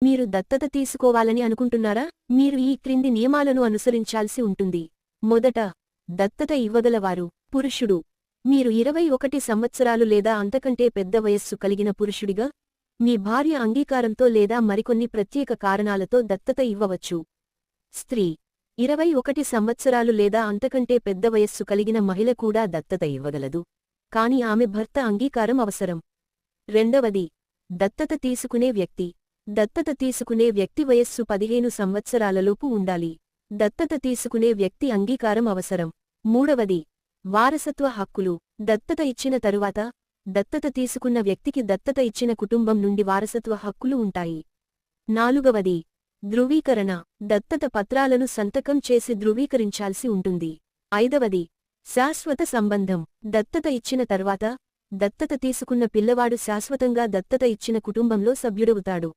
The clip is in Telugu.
మీరు దత్తత తీసుకోవాలని అనుకుంటున్నారా? మీరు ఈ క్రింది నియమాలను అనుసరించాల్సి ఉంటుంది. మొదట, దత్తత ఇవ్వగలవారు పురుషుడు. మీరు 21 సంవత్సరాలు లేదా అంతకంటే పెద్ద వయస్సు కలిగిన పురుషుడిగా, మీ భార్య అంగీకారంతో లేదా మరికొన్ని ప్రత్యేక కారణాలతో దత్తత ఇవ్వవచ్చు. స్త్రీ 21 సంవత్సరాలు లేదా అంతకంటే పెద్ద వయస్సు కలిగిన మహిళ కూడా దత్తత ఇవ్వగలదు, కాని ఆమె భర్త అంగీకారం అవసరం. రెండవది, దత్తత తీసుకునే వ్యక్తి. దత్తత తీసుకునే వ్యక్తి వయస్సు 15 సంవత్సరాలలోపు ఉండాలి. దత్తత తీసుకునే వ్యక్తి అంగీకారం అవసరం. మూడవది, వారసత్వ హక్కులు. దత్తత ఇచ్చిన తరువాత, దత్తత తీసుకున్న వ్యక్తికి దత్తత ఇచ్చిన కుటుంబం నుండి వారసత్వ హక్కులు ఉంటాయి. నాలుగవది, ధృవీకరణ. దత్తత పత్రాలను సంతకం చేసి ధృవీకరించాల్సి ఉంటుంది. ఐదవది, శాశ్వత సంబంధం. దత్తత ఇచ్చిన తర్వాత, దత్తత తీసుకున్న పిల్లవాడు శాశ్వతంగా దత్తత ఇచ్చిన కుటుంబంలో సభ్యుడవుతాడు.